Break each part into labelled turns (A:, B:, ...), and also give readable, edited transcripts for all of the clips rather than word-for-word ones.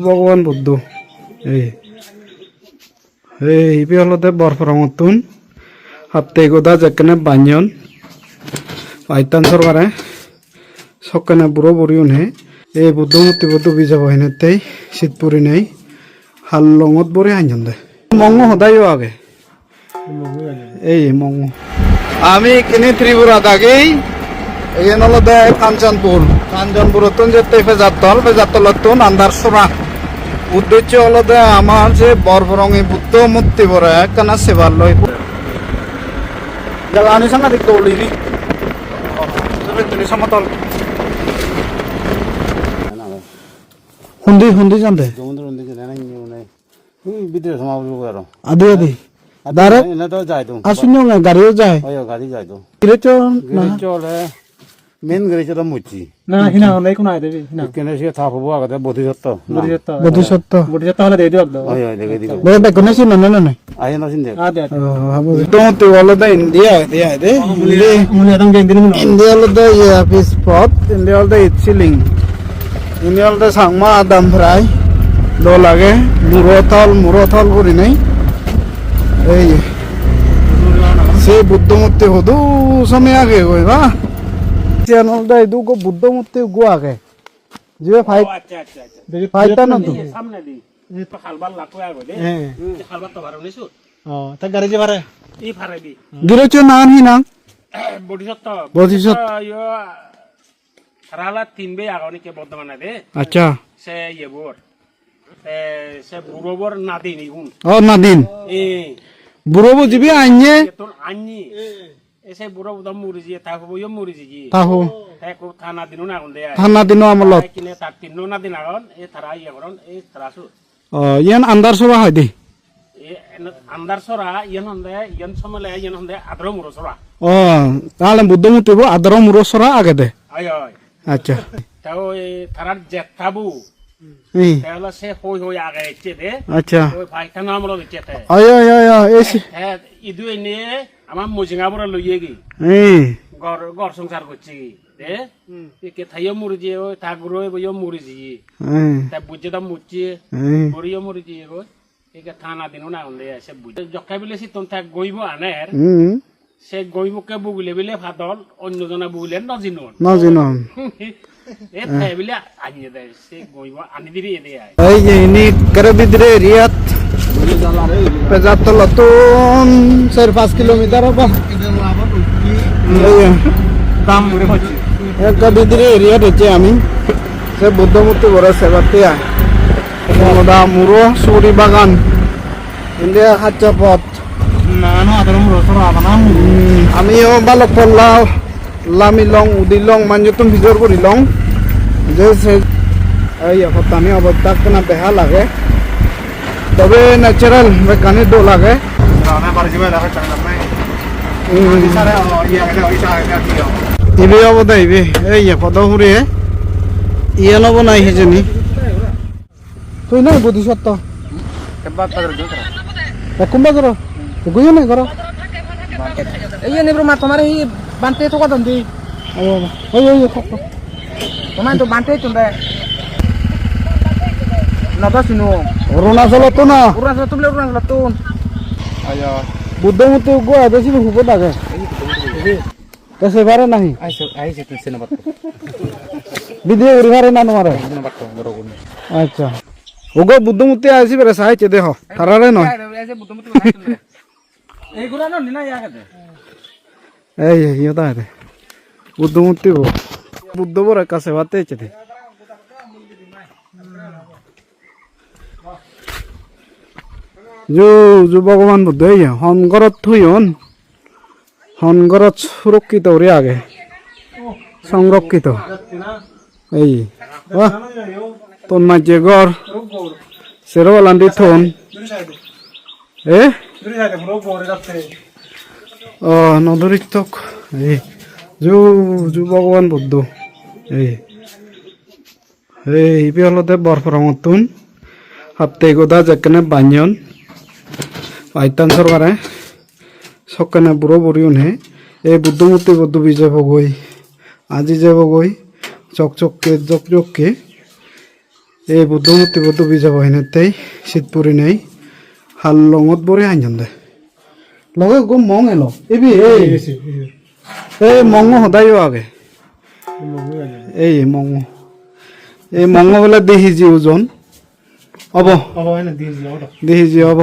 A: ভগবান বুদ্ধ এই এই হলতে বরফরঙতুন হাপ্তে গোদা যেখানে বাঞ্জন পাইতান সরকারে সকানে বুড়ো বুড়িও নে এই বুদ্ধ মূর্তি বুদ্ধ বিজাব হইনেতেই শীতপুরি নেই হাল লঙত বরে আঞ্জন দে মঙ্গ সদায়ও আগে এই মঙ্গ আমি কিনে ত্রিপুরা থাকি এই হলতে কাঞ্চনপুরতুন যেতে ফেজাতলতুন আন্দার সরা উদ্দেশ্য হলতে আমার যে বরফরঙি বুদ্ধ মূর্তি বড় একখানা সেবার লই জ্বালানি সাংঘাতিক দৌড়িনি সমতল হুন্দি জানতে আদি আদি ডাইরেক্ট আসুন গাড়িও যায় চলে মেন গাড়ি চলে মুচি না হিনা নাই কোন আইদেবি হিনা কেনে সে থাপবো আগতে বোধিসত্ত্ব হলে দেই দিও ওই দেই দিও বে বে কোনে সিন না না আই না সিন দে হাবো তো হলো দা ইন্ডিয়া দে মুলি আদম গেং দিন ইন্ডিয়া হলো দা পিস স্পট ইন্ডিয়া হলো দা ইচিলিং ইন্ডিয়া হলো দা সাংমা আদম ফ্রাই দো লাগে মুরথল করি নাই এই সে বুদ্ধ মূর্তি হদু সময় আগে কইবা চ্যানেল দা ইদু কো বুদ্ধ মূর্তি গো আগে যে ফাইট ফাইটটা না তো সামনে দি এই তো খালবার লাকো আগে দে খালবার তো ভাড়া নিছু তা গাড়ি যে ভাড়া ই ভাড়া দি গিরেছ নান হি না বোধিসত্ত্ব ইয়ো রালা তিনবে আগনি কে বর্তমানে দে আচ্ছা সে ইয়েবর সে বুড়োবর নাদিন ইগুন নাদিন বুড়োবো জিবি আইনে তোর আইনি এসে বুড়ো বুদম মুরিজি তাহো বইও মুরিজি তাহো তাকো থানা দিনো না গন্ডে থানা দিনো আমলত কিনে তার তিননো না দিন আগন এ তারা ইয়া করন এ তারাসু ইয়ান আন্দার সরা হয় দি এ আন্দার সরা ইয়ান হন্দে ইয়ান সমলে ইয়ান হন্দে আদর মুরো সরা তাহলে বুদ্ধ মূর্তি বো আদর মুরো সরা আগে দে আয় আয় আচ্ছা তাও এ তারার জেঠাবু তাহলে সে হই আগে চেতে আচ্ছা ওই ভাইটা নাম হলো চেতে আয় আয় আয় এসে ইদু এনে আমার মজিঙা বড় লইয়ে গি ঘর সংসার করছি দে কে থাইও মুরজি ও ঠাকুর বইও মুরজি তা বুঝে দাম মুচি বড়িও মুরজি গো একে থানা দিনো না হলে সে বুঝে জকাই বলে সে তোন থাক গইব আনের সে গইবকে বুগলে বিলে ফাদল অন্যজনা বুগলে নজিনন এ থাই বিলে আনিয়ে দেয় সে গইব আনি দিবি এদে এই যে ইনি করে বিদরে রিয়াত পেজাতলতুন 4-5 কিলোমিটার হবে দাম মুরে হচ্ছে একটা বিদরে এরিয়া দিচ্ছে আমি সে বুদ্ধ মূর্তি বড় সেবাতে মোদা মুরো সুরি বাগান ইন্ডিয়া হাচ্চা পথ না না আদর মুরো সরা বানাম আমিও বালক পল্লা লামিলং উদিলং মানজতুন ভিজর করিলং যে সে এই হতানি অবস্থা কেনা বেহা লাগে তবে ন্যাচারাল বেকানি দো লাগে ইবে অবদা ইবে এই পদ হুরে ইয়ে নব নাই হেজনি তুই না বোধিসত্ত্ব কোনবা কর গুই না কর এই নেব্র মা তোমার এই বানতে তো কদম দি ওই ওই তোমার তো বানতে তুন্দে নাদাসিনো অরুণাচল তো না অরুণাচল তো আয়া বুদ্ধ মূর্তি গো আদেশি হুব লাগে তো সেবারে নাই আইছে তুই সেনা বাত বিদে উরিবারে না নমারে আচ্ছা ওগো বুদ্ধ মূর্তি আইছি বেরে সাইতে দেহ তারারে নয় আইছে বুদ্ধ মূর্তি এইগুলা ন নিনা ইয়া কাদে এই ইয়তা দে বুদ্ধ মূর্তি বুদ্ধ বরে কাছে বাতে চেতে जो भगवान बुद्ध है हनगरत थुयन हनगरत सुरक्षित रे आगे संरक्षित এই তোন মাঝে ঘর সেরওয়ালান্দি থন নদরিতক এই जो भगवान बुद्ध এই হলতে বরফরঙতুন হাপ্তে গোদা যেখানে বাঞ্জন পাইতান সরকারে সকানে বুড়ো বুড়িও নে এই বুদ্ধ মূর্তি বুদ্ধ বিজয় গই আজি যাব গই চকচককে জকজককে এই বুদ্ধ মূর্তি বুদ্ধ বিজা বহিনেতেই শীতপুরি নেই হাল লঙত বরে আঞ্জন দে লগে গো মং এলো এবি এই মং সদায়ও আগে এই মং বলে দেহিজি ওজন হব দেহিজি হব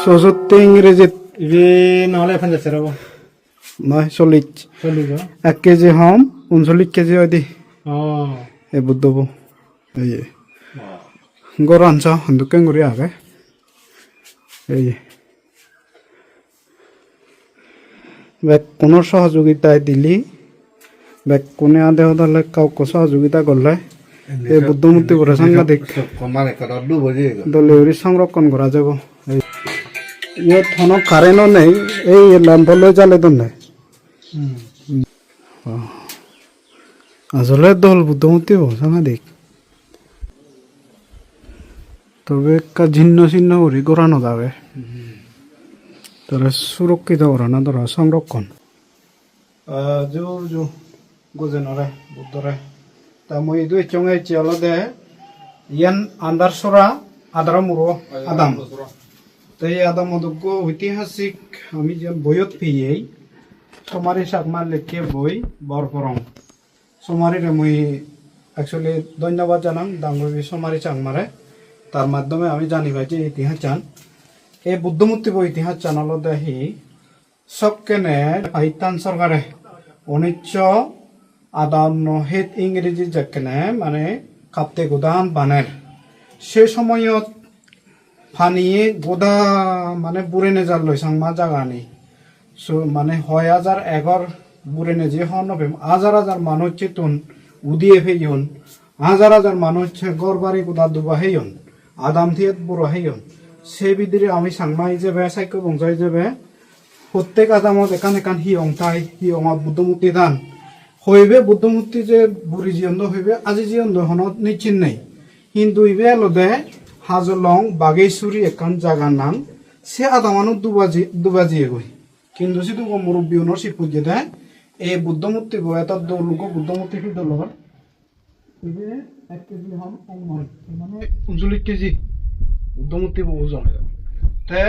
A: 64 ইংরেজিত
B: নহলে এখন যাচ্ছে রব
A: নয় 40 1 কেজি হম 39 কেজি হয় দি এই বুদ্ধ বো এই গরু আনছ দোকান করে আগে এই ব্যাগ কোনো সহযোগিতায় দিলি ব্যাগ কোনে আদে হলে কাউকে সহযোগিতা করলে এই বুদ্ধ মূর্তি করে সাংঘাতিক দলীয় সংরক্ষণ করা যাব ইয়াত কোনো কারেন্টও নেই এই ল্যাম্প লৈ জ্বালে তো নাই আসলে দল বুদ্ধ মূর্তি সাংঘাতিক তবে একটা ছিন্ন ছিন্ন করে গড়ানো যাবে তারা সুরক্ষিত করা না ধরা সংরক্ষণ জো গোজেনরে বুদ্ধরে তা মই দুই চঙে চিয়ালদে ইয়ান আন্দার সরা আদার মুরো আদাম তাই আদাম অদজ্ঞ ঐতিহাসিক আমি যে বইত পেয়েই সমারি সাকমার লেখে বই বরপরং সমারিরে মই অ্যাকচুয়ালি ধন্যবাদ জানাম ডাঙ্গবি সমারি চাকমারে তার মাধ্যমে আমি জানি ভাই যে ইতিহাস চান এই বুদ্ধমূর্তি বই ইতিহাস চানাল দেখি সবকেনে পাকিস্তান সরকারে 1958 ইংরেজি যেখানে মানে কাপ্তে গোদান বানের সে সময়ত ফানিয়ে গোদা মানে বুড়ে নেজার লই সাংমা জাগা নেই মানে 6011 বুড়ে নেজে হন হাজার হাজার মানুষ চেতন উদিয়ে ফেইন হাজার মানুষ গড়বাড়ি গোদা দুবা হেয়ন আদাম থিয়েত বুড়ো হেয়ন সে বিদিরে আমি সাংমা হিসেবে সাইক্য বংশ হিসেবে প্রত্যেক আদামত এখান এখান হিয়ং তাই হিয়ঙত বুদ্ধমূর্তি দান হইবে বুদ্ধমূর্তি যে বুড়ি জিয়ন্দ হইবে আজি জিয়ন্দ হনত নিশ্চিত নেই কিন্তু ইবে এলদে হাজলং বাগেশ্বরী একান জাগার নাম সে আদামানো দুবাজিয়ে গই কিন্তু সিধু মুরব্বী উনর সিপুজে দেয় এই বুদ্ধমূর্তি বই এটা দৌলুক বুদ্ধমূর্তি দলর ইবে 1 কেজি হন মানে 39 কেজি বুদ্ধমূর্তি ওজন তে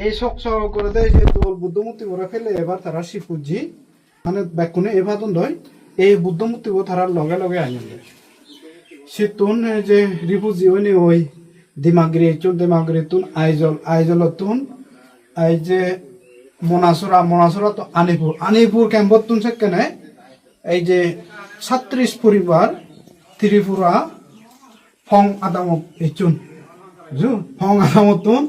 A: এই শখ করে দেয় যে দোল বুদ্ধমূর্তি ভরে ফেলে এবার তারা শিপুজি মানে ব্যাকুনে এবার দয় এই বুদ্ধমূর্তি তারা লগে লগে আইন দেয় সে তুন যে রিফুজি ওই ওই দিমাগরি তুন আইজল তুন এই যে মনাসুরা তো আনিপুর ক্যাম্পত তুন সেখানে এই যে 36 পরিবার ত্রিপুরা ফং আদামত ইচুন ফং আদামতুন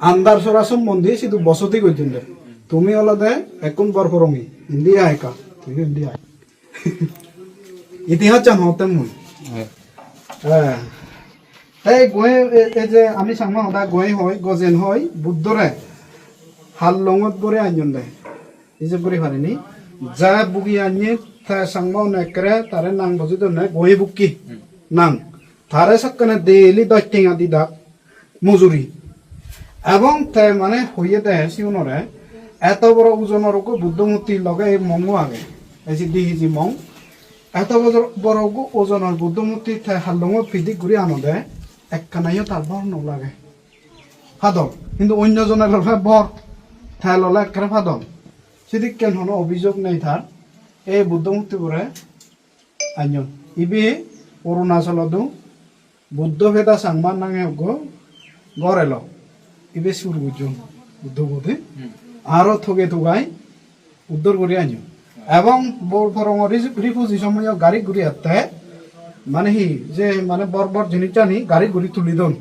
A: আন্দার সরা সম্বন্ধে শুধু বসতি কইতেন তুমি অলদে এখন বরফরঙ্গি ইন্ডিয়া একা ঠিক ইন্ডিয়া ইতিহাস জান হতে মুই হ্যাঁ এই গয়ে এই যে আমি সাংমা হদা গয়ে হয় গজেন হয় বুদ্ধরে হাল লঙত বরে আঞ্জন দে এই যে বরে পারেনি যা বুগি আনিয়ে তা সাংমা নেকরে তারে নাং বজি তো না গয়ে বুকি নাং তারে সাকনে দেলি 10 টাকা দি দাক মজুরি এবং তাই মানে হইয়ে দেয় সিউনরে এত বড় ওজনের বুদ্ধমূর্তি লগে এই মঙ্গ আগে এই যে দিহি মং এত বড় ওজনের বুদ্ধমূর্তি তাই হালঙত ফিদি ঘুরি আনো দেয় একখানাইও তার বর নলাগে ফাদল কিন্তু অন্যজনের লগে বর তাই ললে একেবারে ফাদল সেদিক কেন হনো অভিযোগ নেই তার এই বুদ্ধমূর্তি করে আঞ্জন ইবি অরুণাচলত বুদ্ধ ভেদা সাংমান নাঙে গড় এলো ইবে সুর বুঝুন বুদ্ধ বোধে আরো থগে থুগাই উদ্ধার করে আনিও এবং বরফরং রিফুজি সময় গাড়ি ঘুরি আতে মানে হি যে মানে বরবর জিনিস জানি গাড়ি ঘুরি তুলি দন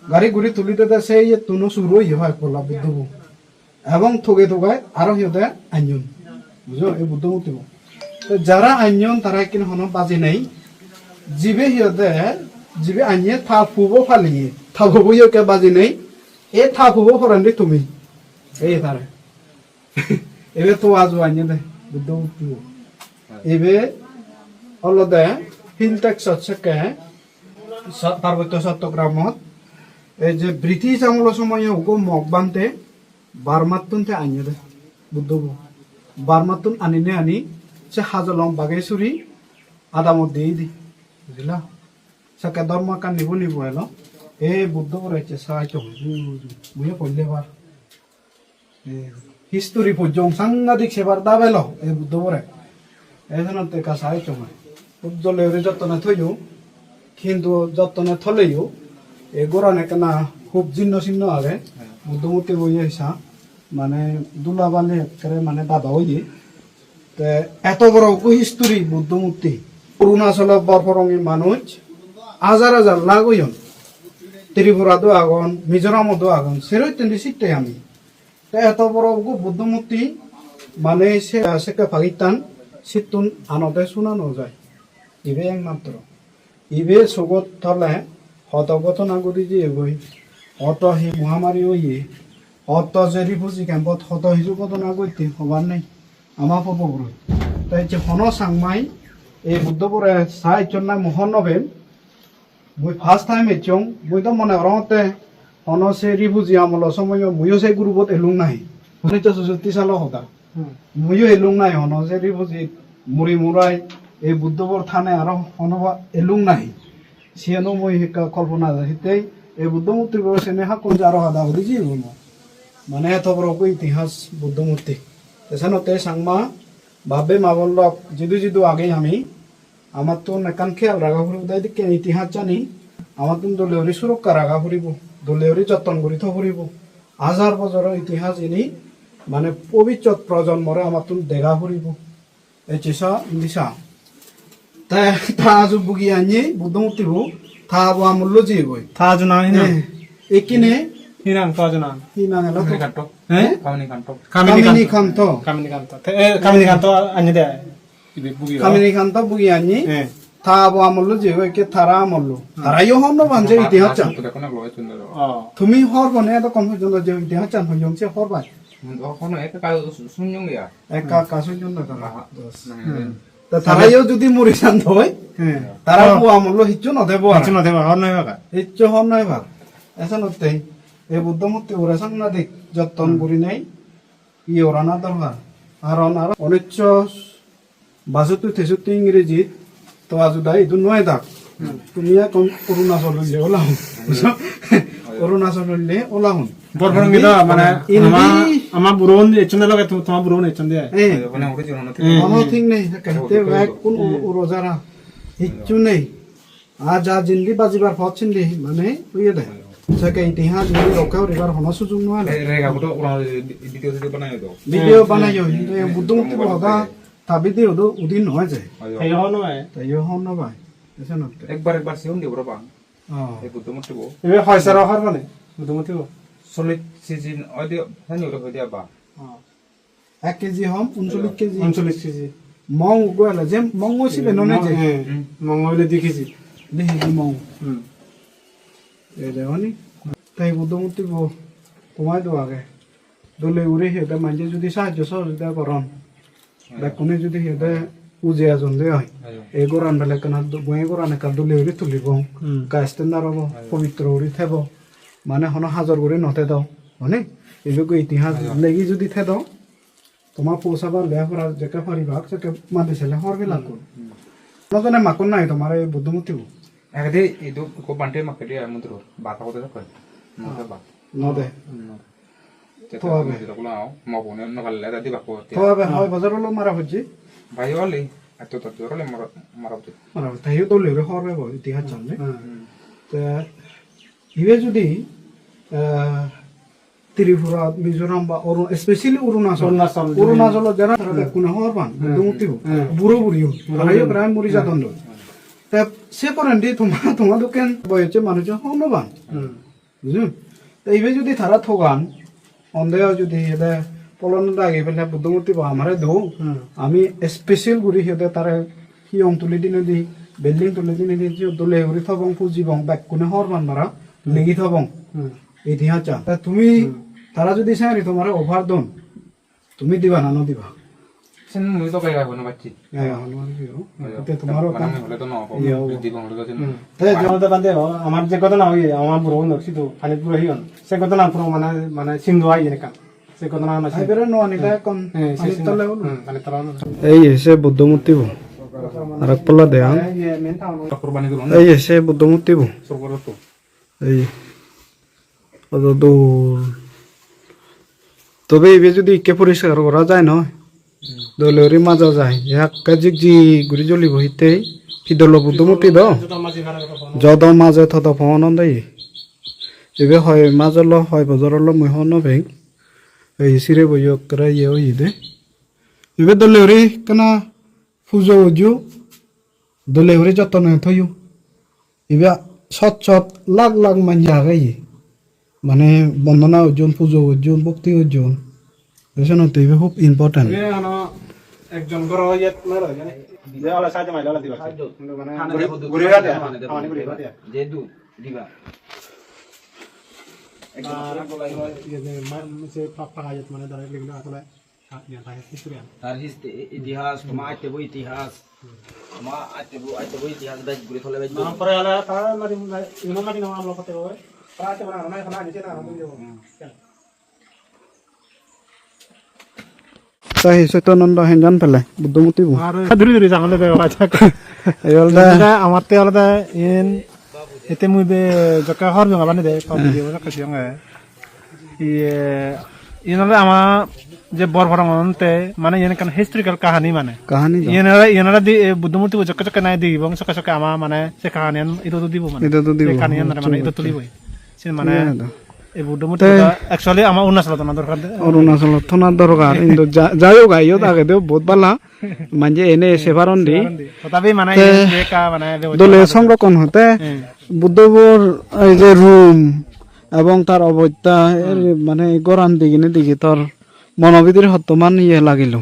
A: গাড়ি ঘুরি তুলি দিতে সেই তুনো সুর ইয়ে হয় করলা বুদ্ধ এবং থগে থুগাই আরো হিতে আনিয়ন বুঝো এই বুদ্ধ মূর্তি যারা আনিয়ন তারা কিনা হনো বাজি নাই জিবে হিতে জিবে আনিয়ে থা ফুবো ফালিয়ে থাবো কে বাজি নেই এ থাকুবো ফরান্দি তুমি এই তারে এবে তো আজ আনিয়ে দে বুদ্ধ মূর্তি এবে অলদে হিলটেক সচ্ছকে পার্বত্য চট্টগ্রামত এই যে ব্রিটিশ আমল সময় ওগো মগ বানতে বারমাতুনতে আনিয়ে দে বুদ্ধ বারমাতুন আনিনে আনি সে হাজলং বাগেশ্বরী আদামত দিয়ে দি বুঝলা
C: সাকে ধর্ম কান নিব নিব এলো এই বুদ্ধ পড়াইছে সাহায্য বুঝে পড়লে বার হিস্টোরি পর্যন্ত সাংঘাতিক সেবার দাবেল এই বুদ্ধ পড়ে এই জন্য কা সাহায্য হয় খুব জলে যত্নে থইও কিন্তু যত্নে থলেও এই গোড়ানে কেনা খুব জীর্ণ চিহ্ন আগে বুদ্ধমূর্তি বই আইসা মানে দুলাবালি একেবারে মানে দাদা হইয়ে এত বড় হিস্টোরি বুদ্ধমূর্তি অরুণাচল বরফরঙী মানুষ হাজার হাজার লাখ হইন ত্রিপুরাতো আগন মিজোরামতো আগন সেরই তেমনি শিখতাই আমি এত বড় বুদ্ধমূর্তি মানে সেকে পাকিস্তান সিতুন আনতে শোনানো যায় ইবে একমাত্র ইবে চকুত থলে হত ঘটনা কৰি যে গৈ হত সেই মহামাৰী হয়ে হত যে রিফিউজি ক্যাম্পত হত সিজু ঘটনা করতে হবার নেই আমার পূর্বপুরুষ তাই যে হন সাংমাই এই বুদ্ধপুরে সাহায্য নাই মোহন নবে মই ফার্স্ট টাইম এচং মই তো মনে রহতে হন সে রিফিউজি আমল সময় ময়ো সেই গ্রুপত এলুং নাই 1964 সাল হতা ময়ো এলুং নাই হন সে রিফিউজি মুড়ি মুড়াই এই বুদ্ধপুর থানে আর হনবা এলুং নাই সিয়ানো মই কল্পনা যাইতে এই বুদ্ধমূর্তির বয়সে নেহা কোন আরো আদা হলি জি মানে এত বড় ইতিহাস বুদ্ধমূর্তি তেসানতে সাংমা ভাবে মাবল্লক জিদু জিদু আগে আমি আমার তো নেকান খেয়াল রাখা ফুরিব তাই দিকে ইতিহাস জানি আমার তো দলীয়রি সুরক্ষা রাখা ফুরিব দলীয়রি যত্ন করি থ ফুরিব হাজার বছরের ইতিহাস ইনি মানে পবিত্র প্রজন্মরে আমার তো দেখা ফুরিব এই চিসা ইন্দিসা তাই তাজু বুগি আনি বুদ্ধমূর্তি হো থা বো আমূল্য জি গই
B: থাজু না হিনা
C: একিনে
B: হিনা থাজু না
C: হিনা এলো
B: কাটো হ্যাঁ কামিনী কান্তো কামিনী কান্তো আনি দে ইবে বুগি
C: কামিনী কান্ত বুগি আনি থা বো আমূল্য জি গই কে থারা আমূল্য থারাইও হন বানজে ইতিহাস চান তুমি হর বনে তো কম পর্যন্ত যে ইতিহাস চান হইং সে হর বাই একা কাসুন জন্য তা তারাইও যদি মরি চান হয় তারা বো আমূল্য হিচ্ছু নদেব
B: হর নাই বাকা
C: হিচ্ছু হর নাই ভাগ এসা নতে এই বুদ্ধমূর্তি ওরা সাংঘাতিক যত্ন করি নাই ই ওরা না দরকার কারণ আর 1962-63 ইংরেজিত তো আজুদা ইদু নয় দাগ তুমি এখন অরুণাচল হইলে ওলাহুন অরুণাচল হইলে ওলাহুন
B: বরফরঙ্গি দা মানে আমার বুরন এচন লাগে তোমার বুরন এচন দে
C: কোনো ঠিক নেই কাইতে এক কোন রোজারা হিচ্ছু নেই আর যা জিন্দি বাজিবার ফত চিন্দি মানে হইয়ে দেয় সেকে ইতিহাস যদি রক্ষা করিবার হন সুযোগ নয় ভিডিও বানাই কিন্তু বুদ্ধমূর্তি হদা তা ভিডিও তো উদিন নহয় যায় তাই হন নয়
D: একবার সিউন দিব রবা এই বুদ্ধমূর্তি বো
B: এবে হয়সার হর মানে বুদ্ধমূর্তি বো
D: 40 সিজন ওই হানি ওটা হই দিবা
C: 1 কেজি হম 39 কেজি
B: 39 কেজি
C: মং গোয়ালা যে মং ওসিবে ননে যে
B: মং হইলে 2 কেজি
C: দেখি মং এই দেওনি তাই বুদ্ধমূর্তি বো তোমায় তো আগে দলে উড়ে হেতে মাঝে যদি সাহায্য সহযোগিতা করন কোনে যদি হেতে উজে আজন দে হয় এই গোরান বেলে কেন বয়ে গোরানে কাল দলে উড়ে তুলিব কাস্তেন্দার হব পবিত্র উড়ি থেব মানে হন হাজার করে নতে দাও মানে এইভাবে ইতিহাস লেগি যদি থে দাও তোমার পৌঁছাবার লেয়া করা যেকে পারিবা সেকে মাতি ছেলে হরবে লাগো নজনে মাকুন নাই তোমার এই বুদ্ধমূর্তি
D: একদে ইদু কো বান্টে মাকে মন্ত্র বাতা কথা কয়
C: নদে
D: তো হবে দেখলাও মবনে নগালে দাদি বাকো
C: তো হবে হয় বাজার লো মারা হচ্ছে
D: ভাই ওলি এত তো তোরলে মারা হচ্ছে
C: তাই তো লেরে হরবে বল ইতিহাস জানলে তা ইবে যদি ত্রিপুরা মিজোরাম বা স্পেশালি অরুণাচল যারা কোন হওয়ার পান বুদ্ধমূর্তি বুড়ো বুড়িও তারাইও প্রায় মরি যাতন তা সে করেন দি তোমার দোকান বয়েছে মানুষ হনবান বুঝুন তা ইবে যদি তারা থগান অন্ধেও যদি হেদে পলন আগে ফেলে বুদ্ধমূর্তি বা আমারে দৌ আমি স্পেশাল গুড়ি হেদে তারা হিয়ং তুলি দিনে দি বিল্ডিং তুলি দিনে দি দলে উড়ি থবং পুজিবং ব্যাক কোনে হরবান মারা লেগি থবং ইতিহাস চা তুমি তারা যদি চাই তোমার অফার দন তুমি দিবা না নদিবা
D: সেন মুই তো কাই গাবো না বাচ্চি
C: তোমারও
D: হলে তো না দিব হলে তো
B: আমার যে কথা না হই আমার বুড়ো নকশি তো পানি পুরো হিয়ন সে কথা না পুরো মানে মানে সিন্ধু আই এনে কাম সে কথা না
C: আইবেরে নো আনিকা কোন
B: পানি তলা
C: এই এসে বুদ্ধমূর্তি আর এক পল্লা দেয়া
D: Kurban itu
C: এই যে সে বুদ্ধ মূর্তি বু
D: surga itu.
C: এই অত দূর তবে এবে যদি ইকে পরিষ্কার করা যায় নয় দলেরই মাজা যায় এক কাজিক জি ঘুরি জ্বলিব হিতে ফিদল বুদ্ধ মূর্তি দ যদ মাঝে থত ফোন দেই এবে হয় মাজল হয় বজরল মই হন ভেং এই সিরে বইয় করে ইয়ে হই দে এবে দলেরই কেনা ফুজো উজু দলেরই যত্ন থইও এবে সৎ সৎ লাখ লাখ মাঞ্জা গাই মানে বন্দনা অর্জন পুজো অর্জন ভক্তি অর্জন এসব তেবে খুব ইম্পর্টেন্ট
B: একজন বড় ইয়াত মারা জানে যে আলা সাহায্য মাইলা আলা দিবা মানে ঘুরে গাতে আমানি ঘুরে গাতে
E: যে দু দিবা
B: একজন ইয়ে যে সে পাপা আয়াত মানে দাঁড়াই লিখলো আসলে ইয়া থাকে হিস্ট্রি
E: তার ইতিহাস তোমার আইতে বই ইতিহাস তোমার আইতে বই ইতিহাস দাই ঘুরে ফলে বাইতে
B: নাম পরে আলা তার মানে ইনো মাটি নাম আমলো করতে হবে প্রাতে বানা না এখন নিচে না আমি দেব
C: তাই চৈতন্যানন্দ হেনজান পেলে বুদ্ধমূর্তি বু
B: আর ধুরি ধুরি জানলে দেব আচ্ছা
C: এই অলদা
B: আমার তে আলাদা ইন এতে মুই বে জকা হর জঙ্গা বানি দে সব ভিডিও জকা সিঙ্গে ইনলে আমা যে বরভরমতে মানে ইন কান হিস্ট্রিক্যাল কাহিনী মানে
C: কাহিনী
B: ইনারা দি বুদ্ধমূর্তি জকা জকা নাই দিব এবং সকা সকা আমা মানে সে কাহিনী ইতো দিব মানে
C: এটা তো দিব
B: কাহিনী মানে ইতো তুলিবই সে মানে এই বুদ্ধমূর্তি অ্যাকচুয়ালি আমার অরুণাচলত না দরকার
C: অরুণাচল থনার দরকার কিন্তু যাইও গাইও তাকে দেও বহুত বালা মানে এনে সেবারন দি
B: তথাপি মানে যে কা মানে
C: দলে সংরক্ষণ হতে বুদ্ধবর এই যে রুম এবং তার অবস্থা মানে গরান দিগিনে দিকে তোর মনোবিধির হত্যমান ইয়ে লাগিল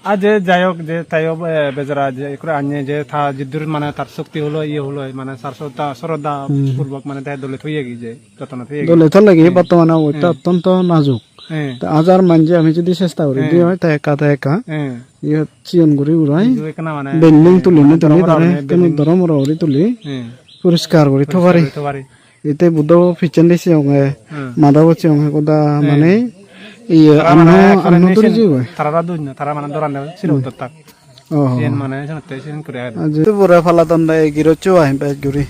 B: আর যে যাই হোক যে তাইও বেজারা যে করে আনিয়ে যে থা যুদ্ধের মানে তার শক্তি হলো ইয়ে হলো মানে তার শ্রদ্ধা পূর্বক মানে তাই দলে থইয়ে গিয়ে যতন থইয়ে
C: দলে তো লাগে বর্তমানে ওইটা অত্যন্ত নাজুক আজার মানজে আমি যদি চেষ্টা করি দিয়ে হয় তা একা ইয়ে চিয়ন গুড়ি উড়াই
B: মানে
C: বিল্ডিং তুলি না তুলি তারে কেন ধরমর ওরি তুলি পরিষ্কার করি থবারি এতে বুদ্ধ ফিচেন দিছে ওকে মাধব হচ্ছে ওকে কোদা মানে ইয়ে আনো তুলি যাবে
B: তারা দুই না তারা মানে দরান দেবে ছিল উত্তর সিন মানে জানতে সিন করে
C: আজ তো বড় ফালা দন্ডা গিরচো আই বেশ গুরি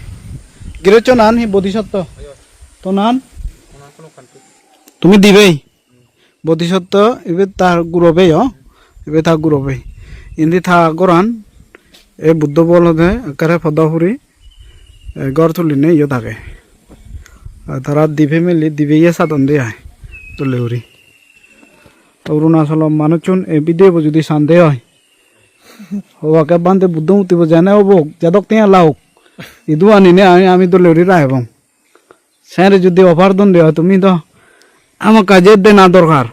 C: গিরচো নান হি বোধিসত্ত্ব তো নান তুমি দিবেই বোধিসত্ত্ব এবে তার গুরবে এবে তার গুরবে ইন্দি থা গরান এ বুদ্ধ বলদে আকারে ফদাহুরি গড় তুলিনে ইয়ে থাকে তারা দিবে মেলি দিবে ইয়ে সাধন দিয়ে আয় তুলে উড়ি অরুণাচল মানুষজন এ বিদেব যদি সন্দেহ হয় হওয়াকে বান্ধে বুদ্ধ মুতিব জানে হব যাদক তিয়া লাওক ইদু আনিনে আমি তো লেউরি রাখব স্যারে যদি অফার দন দেওয়া তুমি তো আমার কাজের দে না দরকার